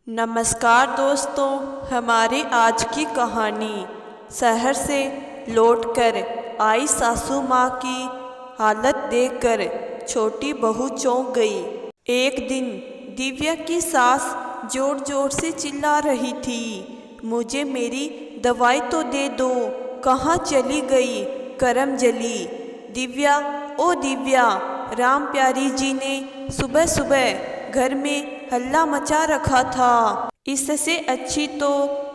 नमस्कार दोस्तों, हमारी आज की कहानी शहर से लौटकर आई सासू माँ की हालत देखकर छोटी बहू चौंक गई। एक दिन दिव्या की सास जोर जोर से चिल्ला रही थी, मुझे मेरी दवाई तो दे दो, कहाँ चली गई करम जली। दिव्या, ओ दिव्या, राम प्यारी जी ने सुबह सुबह घर में हल्ला मचा रखा था। इससे अच्छी तो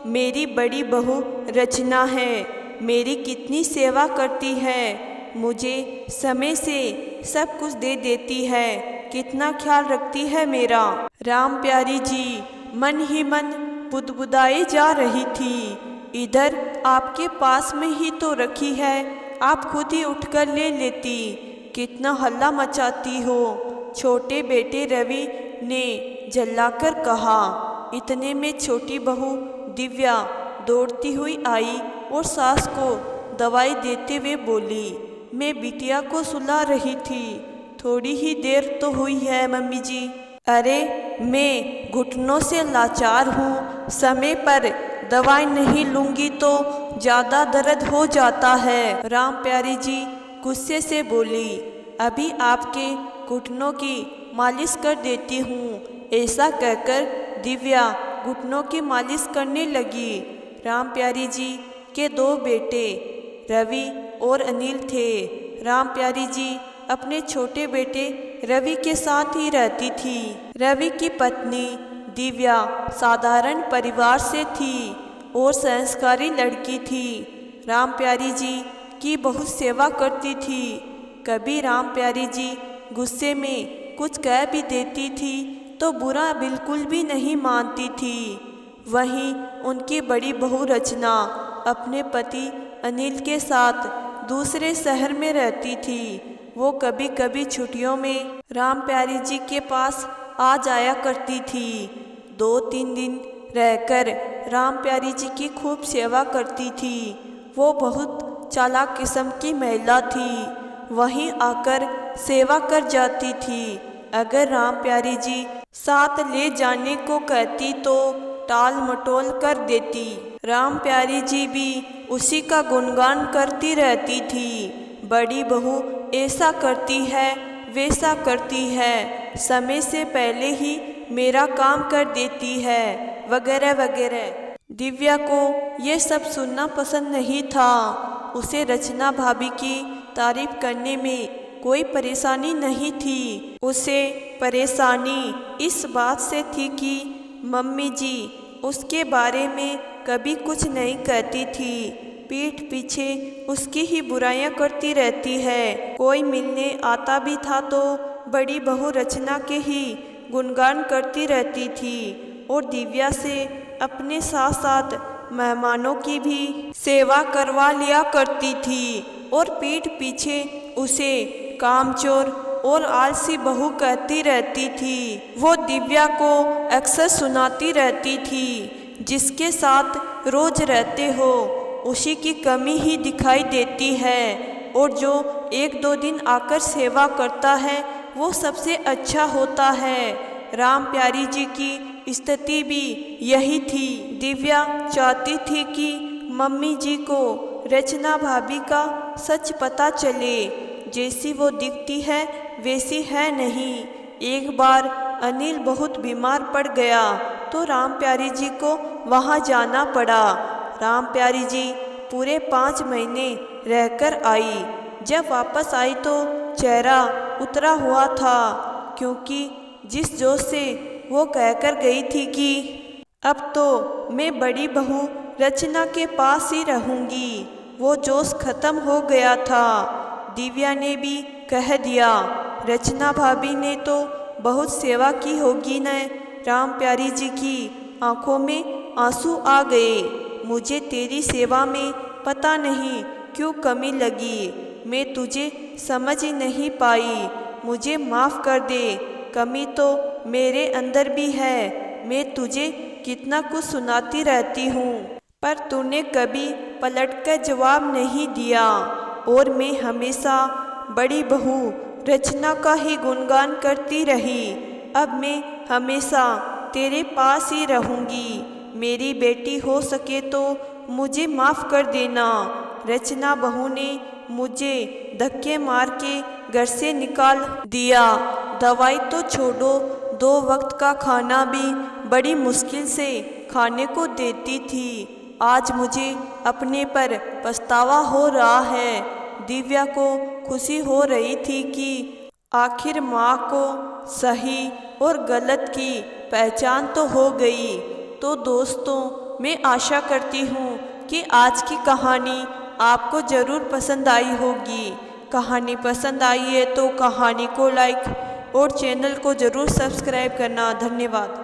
मेरी बड़ी बहू रचना है, मेरी कितनी सेवा करती है, मुझे समय से सब कुछ दे देती है, कितना ख्याल रखती है मेरा। राम प्यारी जी मन ही मन बुदबुदाई जा रही थी। इधर आपके पास में ही तो रखी है, आप खुद ही उठकर ले लेती, कितना हल्ला मचाती हो। छोटे बेटे रवि ने झल्लाकर कहा। इतने में छोटी बहू दिव्या दौड़ती हुई आई और सास को दवाई देते हुए बोली, मैं बिटिया को सुला रही थी, थोड़ी ही देर तो हुई है मम्मी जी। अरे मैं घुटनों से लाचार हूँ, समय पर दवाई नहीं लूँगी तो ज़्यादा दर्द हो जाता है। राम प्यारी जी गुस्से से बोली, अभी आपके घुटनों की मालिश कर देती हूँ। ऐसा कहकर दिव्या घुटनों की मालिश करने लगी। राम प्यारी जी के दो बेटे रवि और अनिल थे। राम प्यारी जी अपने छोटे बेटे रवि के साथ ही रहती थी। रवि की पत्नी दिव्या साधारण परिवार से थी और संस्कारी लड़की थी। राम प्यारी जी की बहुत सेवा करती थी। कभी राम प्यारी जी गुस्से में कुछ कह भी देती थी तो बुरा बिल्कुल भी नहीं मानती थी। वहीं उनकी बड़ी बहू रचना अपने पति अनिल के साथ दूसरे शहर में रहती थी। वो कभी कभी छुट्टियों में राम प्यारी जी के पास आ जाया करती थी। 2-3 दिन रहकर राम प्यारी जी की खूब सेवा करती थी। वो बहुत चालाक किस्म की महिला थी, वहीं आकर सेवा कर जाती थी। अगर राम प्यारी जी साथ ले जाने को कहती तो टाल मटोल कर देती। राम प्यारी जी भी उसी का गुणगान करती रहती थी। बड़ी बहू ऐसा करती है, वैसा करती है, समय से पहले ही मेरा काम कर देती है, वगैरह वगैरह। दिव्या को ये सब सुनना पसंद नहीं था। उसे रचना भाभी की तारीफ करने में कोई परेशानी नहीं थी। उसे परेशानी इस बात से थी कि मम्मी जी उसके बारे में कभी कुछ नहीं कहती थी, पीठ पीछे उसकी ही बुराइयां करती रहती है। कोई मिलने आता भी था तो बड़ी बहू रचना के ही गुणगान करती रहती थी और दिव्या से अपने साथ साथ मेहमानों की भी सेवा करवा लिया करती थी और पीठ पीछे उसे कामचोर और आलसी बहू कहती रहती थी। वो दिव्या को अक्सर सुनाती रहती थी, जिसके साथ रोज रहते हो उसी की कमी ही दिखाई देती है और जो 1-2 दिन आकर सेवा करता है वो सबसे अच्छा होता है। राम प्यारी जी की स्थिति भी यही थी। दिव्या चाहती थी कि मम्मी जी को रचना भाभी का सच पता चले, जैसी वो दिखती है वैसी है नहीं। एक बार अनिल बहुत बीमार पड़ गया तो राम प्यारी जी को वहाँ जाना पड़ा। राम प्यारी जी पूरे 5 महीने रहकर आई। जब वापस आई तो चेहरा उतरा हुआ था, क्योंकि जिस जोश से वो कहकर गई थी कि अब तो मैं बड़ी बहू रचना के पास ही रहूँगी, वो जोश खत्म हो गया था। दिव्या ने भी कह दिया, रचना भाभी ने तो बहुत सेवा की होगी न। राम प्यारी जी की आंखों में आंसू आ गए। मुझे तेरी सेवा में पता नहीं क्यों कमी लगी, मैं तुझे समझ ही नहीं पाई, मुझे माफ़ कर दे। कमी तो मेरे अंदर भी है, मैं तुझे कितना कुछ सुनाती रहती हूँ पर तूने कभी पलटकर जवाब नहीं दिया और मैं हमेशा बड़ी बहू रचना का ही गुणगान करती रही। अब मैं हमेशा तेरे पास ही रहूँगी। मेरी बेटी हो सके तो मुझे माफ़ कर देना। रचना बहू ने मुझे धक्के मार के घर से निकाल दिया। दवाई तो छोड़ो, 2 वक्त का खाना भी बड़ी मुश्किल से खाने को देती थी। आज मुझे अपने पर पछतावा हो रहा है। दिव्या को खुशी हो रही थी कि आखिर माँ को सही और गलत की पहचान तो हो गई। तो दोस्तों, मैं आशा करती हूँ कि आज की कहानी आपको ज़रूर पसंद आई होगी। कहानी पसंद आई है तो कहानी को लाइक और चैनल को ज़रूर सब्सक्राइब करना। धन्यवाद।